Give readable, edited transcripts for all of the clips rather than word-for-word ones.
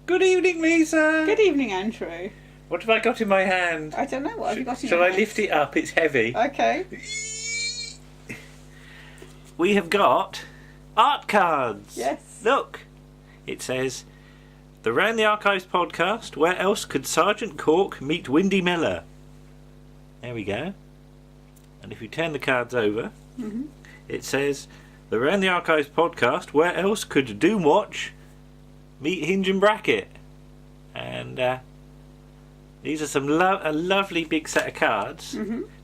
Good evening, Lisa. Good evening, Andrew. What have I got in my hand? I don't know. What have you got in Shall your I hand? lift it up? It's heavy. Okay. We have got art cards. Yes. Look. It says, the Round the Archives podcast, where else could Sergeant Cork meet Windy Miller? There we go. And if you turn the cards over, it says, the Round the Archives podcast, where else could Doomwatch meet Hinge and Bracket? And these are some a lovely big set of cards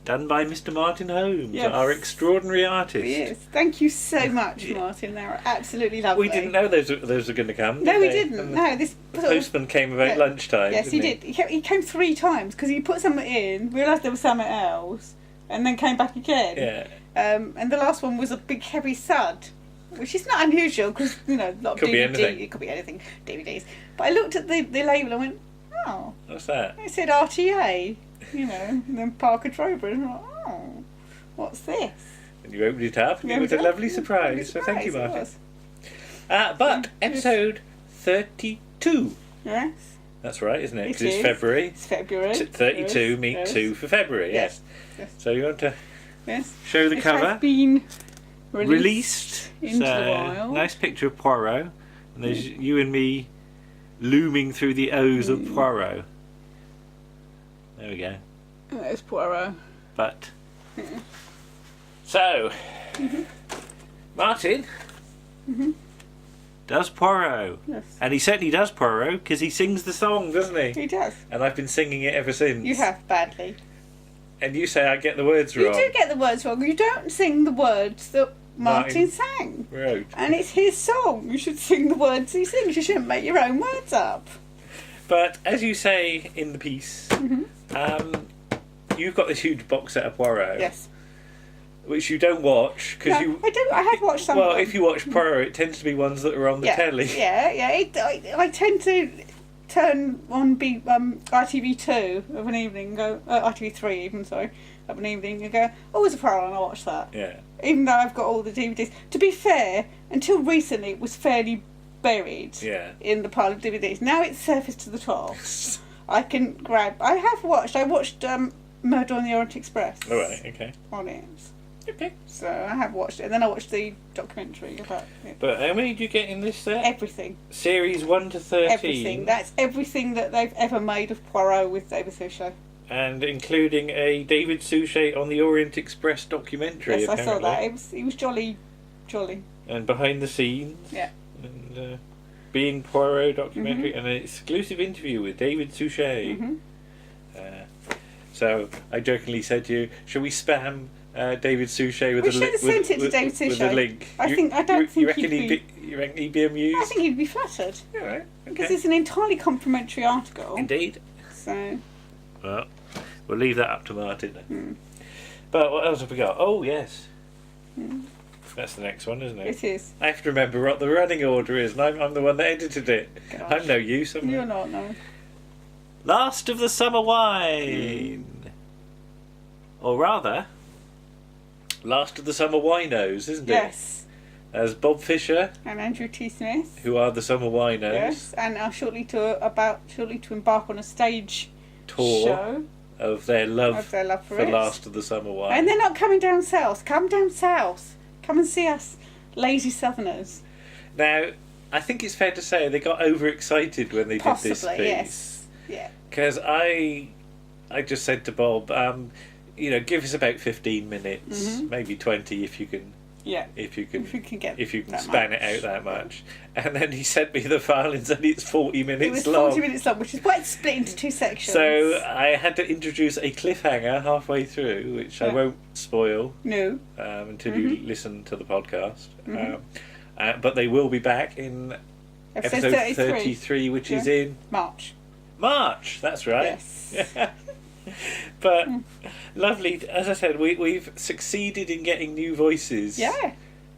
done by Mr. Martin Holmes, our extraordinary artist. Yes. Thank you so much, Martin. They were absolutely lovely. We didn't know those were going to come. No, we they? didn't. And No, this the postman came about lunchtime. Yes, he didn't did. He came 3 times because he put something in, realised there was something else, and then came back again. Yeah. And the last one was a big heavy thud, which is not unusual because, you know, a lot of Could be DVD. anything. It could be anything, DVDs. But I looked at the label and went, oh. What's that? It said RTA, you know, and then Parker Trober. And I thought, oh, what's this? And you opened it up and it was a lovely surprise. So thank you, Martin. But episode 32. Yes. That's right, isn't it? It Because it's is. February. It's February. 32 meet Yes. 2 for February, yes. Yes. So you want to Yes. show the It cover? has been Released. into the wild. Nice picture of Poirot. And there's you and me looming through the O's of Poirot. There we go. There's Poirot. But so Martin does Poirot, Yes. and he certainly does Poirot because he sings the song, doesn't he? He does. And I've been singing it ever since. You have, badly. And you say I get the words You wrong. do get the words wrong. You don't sing the words that Martin sang. Wrote. And it's his song. You should sing the words he sings. You shouldn't make your own words up. But as you say in the piece, you've got this huge box set of Poirot. Yes. Which you don't watch because No, you. I do. I have watched some Well, of them. if you watch Poirot, it tends to be ones that are on the telly. Yeah. I tend to turn on ITV2 of an evening and go, ITV3 even, sorry, of an evening and go, oh, there's a Poirot and I'll watch that. Yeah. Even though I've got all the DVDs. To be fair, until recently it was fairly buried in the pile of DVDs. Now it's surfaced to the top. I can grab. I watched Murder on the Orient Express. All right. Okay. On it. Okay. So I have watched it, and then I watched the documentary about it. But how many did you get in this set? Everything. Series 1 to 13. Everything. That's everything that they've ever made of Poirot with David Suchet. And including a David Suchet on the Orient Express documentary. Yes, apparently. I saw that. He was jolly. And behind the scenes. Yeah. And Being Poirot documentary and an exclusive interview with David Suchet. So I jokingly said to you, shall we spam David Suchet with We a should have sent it to David Suchet. with a link? You reckon he'd be amused? I think he'd be flattered. All right. Because Okay. it's an entirely complimentary article. Indeed. So. Well, we'll leave that up to Martin then. But what else have we got? Oh, yes. That's the next one, isn't it? It is. I have to remember what the running order is, and I'm the one that edited it. Gosh. I'm no use, am I? You're not, no. Last of the Summer Wine. Or rather, Last of the Summer Winos, isn't it? Yes. As Bob Fischer, And Andrew T. Smith. who are the Summer Winos, Yes. And are shortly to embark on a stage tour show of their love, for for it. Last of the Summer Wine. And they're not coming down south. Come down south. Come and see us, lazy southerners. Now, I think it's fair to say they got overexcited when they did this piece. Possibly, yes. Yeah. Because I just said to Bob, give us about 15 minutes, maybe 20 if you can. Yeah. If you can that span much. it out that much. And then he sent me the file and said it's 40 minutes It was long. 40 minutes long, which is why it's split into 2 sections. So I had to introduce a cliffhanger halfway through, which I won't spoil No. until you listen to the podcast. But they will be back in episode 33, which is in March. That's right. Yes. But lovely, as I said, we've succeeded in getting new voices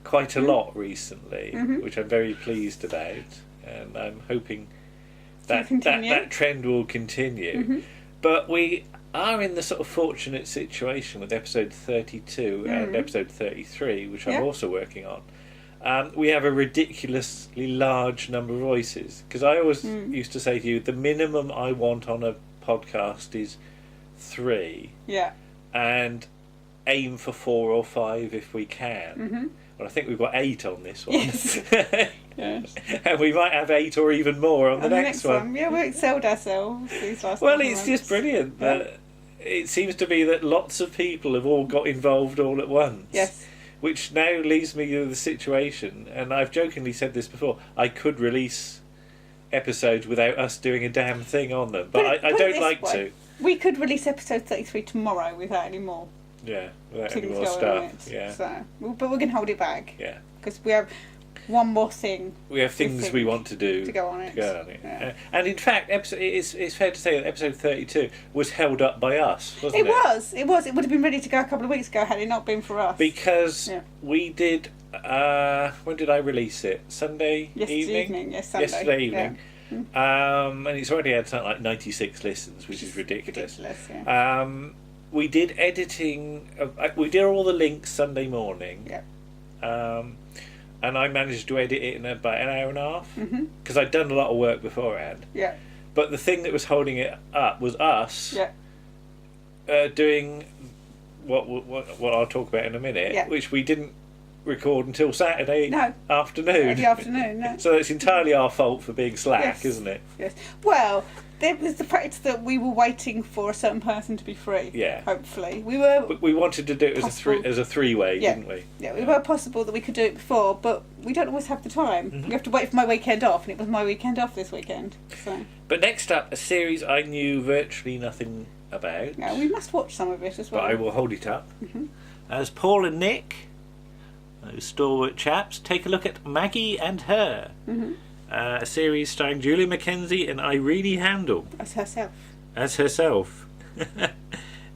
quite a lot recently, which I'm very pleased about, and I'm hoping that trend will continue. But we are in the sort of fortunate situation with episode 32 and episode 33, which I'm also working on, we have a ridiculously large number of voices. Because I always used to say to you, the minimum I want on a podcast is 3. Yeah. And aim for 4 or 5 if we can. Mm-hmm. Well, I think we've got 8 on this one. Yes. Yes. And we might have 8 or even more on the next one. Yeah, we excelled ourselves these last Well, couple it's of just months. brilliant. Yeah. That it seems to be that lots of people have all got involved all at once. Yes. Which now leaves me with the situation, and I've jokingly said this before, I could release episodes without us doing a damn thing on them, but I put it don't this like way. to. We could release episode 33 tomorrow without any more Yeah, without any things more going on stuff. it. Yeah, So, but we can hold it back. yeah. Because we have one more thing We have things we want to do to go on it. Yeah. And in fact, it's fair to say that episode 32 was held up by us, wasn't it? It was. It would have been ready to go a couple of weeks ago had it not been for us. Because Yeah. we did. When did I release it? Sunday evening. Yes, Sunday. Yesterday evening. Yeah. And it's already had something like 96 listens, which is ridiculous. Yeah. We did editing. We did all the links Sunday morning. Yeah. And I managed to edit it in about an hour and a half because Mhm. I'd done a lot of work beforehand. Yeah. But the thing that was holding it up was us Yeah. doing what I'll talk about in a minute, Yeah. which we didn't record until Saturday No. afternoon. Saturday afternoon. No. So it's entirely our fault for being slack, Yes. isn't it? Yes. Well, there was the fact that we were waiting for a certain person to be free. Yeah. Hopefully, we were. But we wanted to do it Possible. as a three-way, Yeah. didn't we? Yeah, we were possible that we could do it before, but we don't always have the time. Mhm. We have to wait for my weekend off, and it was my weekend off this weekend. So, But next up, a series I knew virtually nothing about. yeah, we must watch some of it as well. But I will hold it up. Mhm. As Paul and Nick, those stalwart chaps, take a look at Maggie and Her, Mhm. a series starring Julia Mackenzie and Irene Handel As herself. as herself.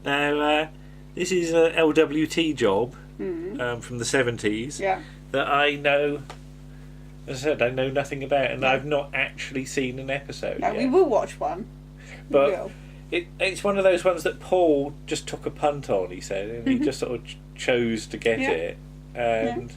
Now, this is a LWT job Mhm. from the 70s Yeah. that I know, as I said, I know nothing about, and No. I've not actually seen an episode No, yet. we will watch one. But we will. It's one of those ones that Paul just took a punt on, he said, and he just sort of chose to get Yeah. it and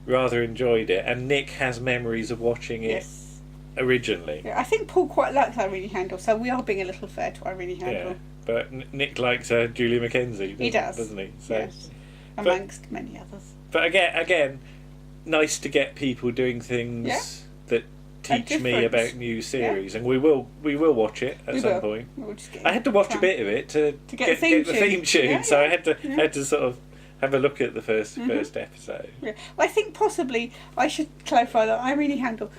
rather enjoyed it. And Nick has memories of watching it Yes. originally. Yeah, I think Paul quite likes Irene Handel, so we are being a little fair to Irene Yeah, Handel. but Nick likes Julia Mackenzie, He does. doesn't he? So, Yes. Amongst many others. But again, nice to get people doing things Yeah. that teach me different. about new series, and we will watch it at We some will. point. We'll just get I had to watch try. a bit of it to get the theme tune. Yeah, so I yeah. had to sort of have a look at the first episode. Yeah. Well, I think possibly I should clarify that Irene Handel,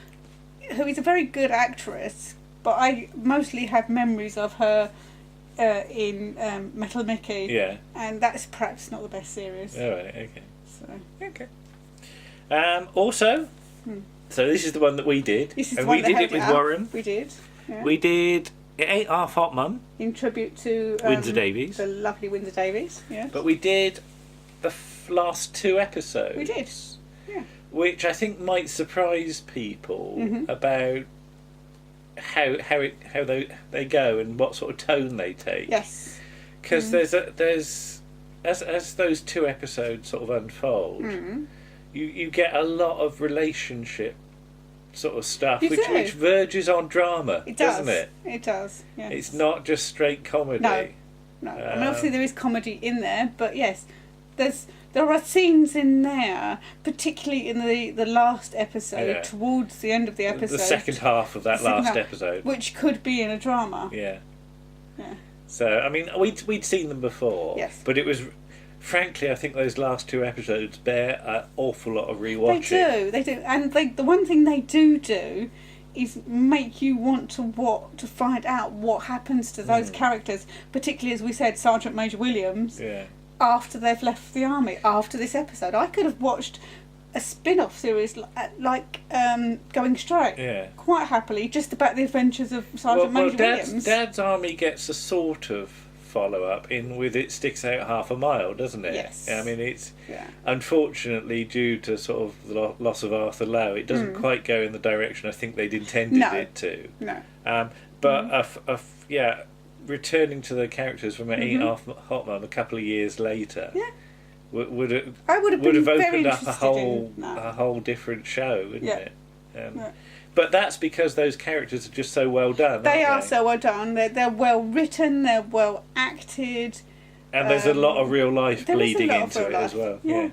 who is a very good actress, but I mostly have memories of her in Metal Mickey. Yeah. And that's perhaps not the best series. All right. Okay. So. Okay. Also, so this is the one that we did, This is and the one we that did held it with up. Warren. We did. Yeah. We did It Ain't Half Hot Mum, in tribute to Windsor Davies, the lovely Windsor Davies. Yes. but we did the last 2 episodes. We did. Yeah. Which I think might surprise people Mhm. about how they go and what sort of tone they take. Yes. Because there's as those 2 episodes sort of unfold, Mm. you get a lot of relationship sort of stuff, You which do. verges on drama, It does. doesn't it? It does. Yes. It's not just straight comedy. No. No, I mean obviously Um, there is comedy in there, but yes, there are scenes in there, particularly in the last episode, Yeah. towards the end of the episode, The second half of that The second last half. episode. which could be in a drama. Yeah. Yeah. So I mean, we'd seen them before. Yes. But it was, frankly, I think those last 2 episodes bear an awful lot of rewatching. They do, and the one thing they do is make you want to find out what happens to those characters, particularly as we said, Sergeant Major Williams. Yeah. After they've left the army, after this episode, I could have watched a spin-off series like Going Straight, Yeah. quite happily, just about the adventures of Sergeant Major Williams. Dad's Army gets a sort of follow-up in with It Sticks Out Half a Mile, doesn't it? Yes. I mean, it's Yeah. unfortunately due to sort of the loss of Arthur Lowe, it doesn't quite go in the direction I think they'd intended No. it to. No. But returning to the characters from Ain't Half Hot Mum a couple of years later, Yeah. would have very opened up a interested whole different show, wouldn't Yeah. it? Yeah. But that's because those characters are just so well done. They are aren't so well done. They're well written. They're well acted. And there's a lot of real life there is a bleeding lot of into real it life. as well. Yeah.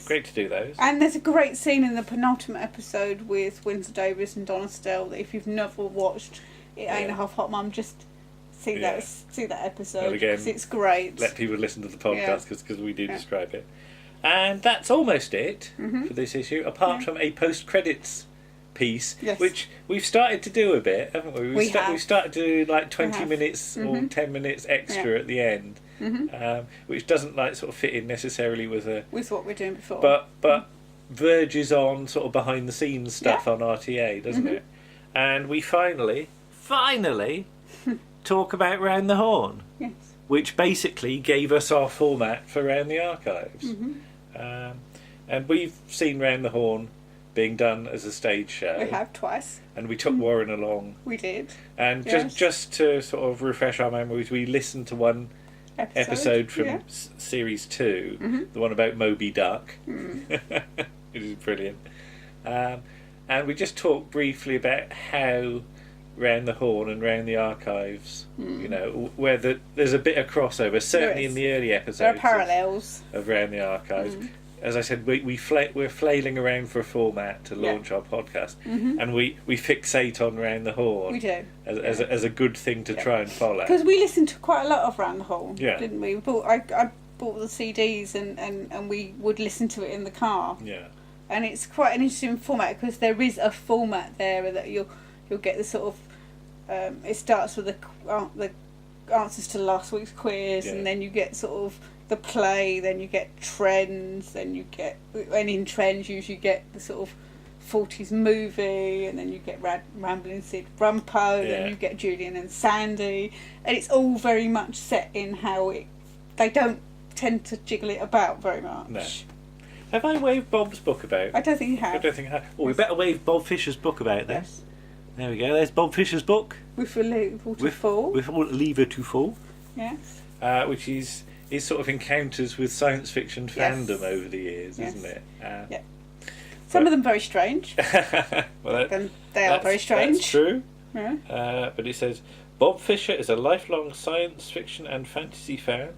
Great to do those. And there's a great scene in the penultimate episode with Windsor Davies and Donna Stell that if you've never watched It Ain't a Half Hot Mum, just see that episode because it's great. Let people listen to the podcast because we do describe it. And that's almost it for this issue, apart from a post-credits piece, which we've started to do a bit, haven't we? We've started to do like 20 minutes or 10 minutes extra at the end, which doesn't like sort of fit in necessarily with what we're doing before. But verges on sort of behind the scenes stuff on RTA, doesn't it? And we finally talk about Round the Horne, which basically gave us our format for Round the Archives. And we've seen Round the Horne being done as a stage show. We have twice. And we took Warren along. We did. And just to sort of refresh our memories, we listened to one episode from Series 2, the one about Moby Duck. It is brilliant. And we just talked briefly about how Round the Horne and Round the Archives, you know, where there's a bit of crossover, certainly in the early episodes. There are parallels of Round the Archives. As I said, we're flailing around for a format to launch our podcast, and we fixate on Round the Horne. We do as a good thing to try and follow. Because we listened to quite a lot of Round the Horne, didn't we? I bought the CDs and we would listen to it in the car. Yeah. And it's quite an interesting format because there is a format there that you'll get the sort of it starts with the answers to last week's quiz, and then you get sort of the play, then you get trends, then you get, and in trends you usually get the sort of 40s movie, and then you get Rambling Sid Rumpo, then you get Julian and Sandy, and it's all very much set in how they don't tend to jiggle it about very much. No. Have I waved Bob's book about? I don't think you have. I don't think I have. Well, we better wave Bob Fischer's book about then. Yes. There we go. There's Bob Fischer's book. With a lever to fall. With a lever to fall. Yes. Which is sort of encounters with science fiction fandom over the years, isn't it? Some of them very strange. Well, they are very strange. That's true. Yeah. But it says, Bob Fischer is a lifelong science fiction and fantasy fan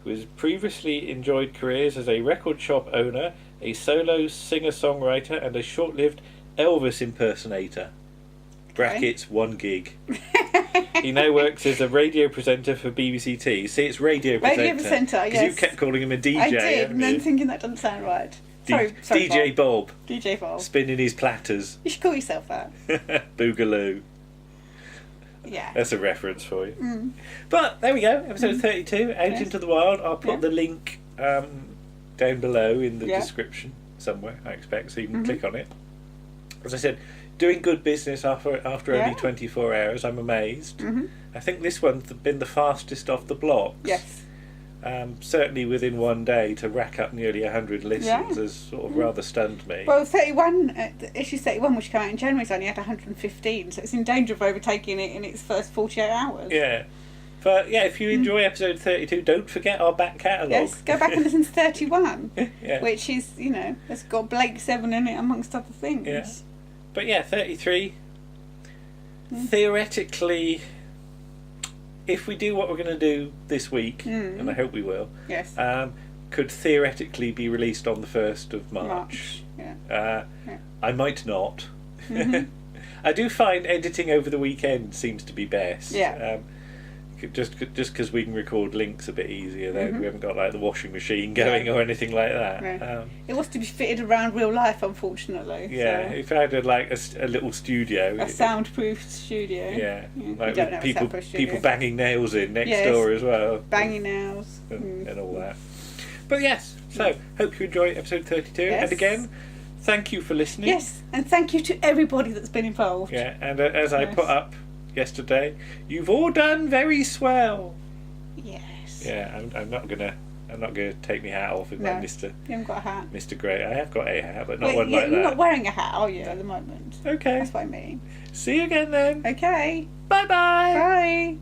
who has previously enjoyed careers as a record shop owner, a solo singer-songwriter, and a short-lived Elvis impersonator. Brackets 1 gig. He now works as a radio presenter for BBC T. See, it's radio presenter. Radio presenter, yes. Because you kept calling him a DJ. I did, and then thinking that doesn't sound right. Sorry, DJ Bob. DJ Bob. Spinning his platters. You should call yourself that. Boogaloo. Yeah. That's a reference for you. But there we go, episode 32, Out into the Wild. I'll put the link down below in the description somewhere, I expect, so you can click on it. As I said, doing good business after only 24 hours. I'm amazed. I think this one's been the fastest off the blocks. Yes. Certainly within one day to rack up nearly 100 listens has sort of rather stunned me. Well, issue 31, which came out in January, has only had 115, so it's in danger of overtaking it in its first 48 hours. Yeah. But yeah, if you enjoy episode 32, don't forget our back catalogue. Yes, go back and listen to 31, which is, it's got Blake 7 in it, amongst other things. Yeah. But yeah, 33, theoretically, if we do what we're going to do this week, and I hope we will, could theoretically be released on the 1st of March. I might not. I do find editing over the weekend seems to be best. Just because we can record links a bit easier then. We haven't got like the washing machine going or anything like that. It was to be fitted around real life, unfortunately. Yeah, if I had a little studio, a soundproof studio. Yeah, like with people banging nails in next door as well. Banging nails and all that. But yes, so hope you enjoy episode 32. And again, thank you for listening. Yes, and thank you to everybody that's been involved. Yeah, and as I put up yesterday, you've all done very swell. Yes. Yeah, I'm not gonna take my hat off with my Mr. You haven't got a hat. Mr. Grey. I have got a hat, but not one like that. You're not wearing a hat, are you, at the moment? Okay. That's what I mean. See you again then. Okay. Bye-bye. Bye.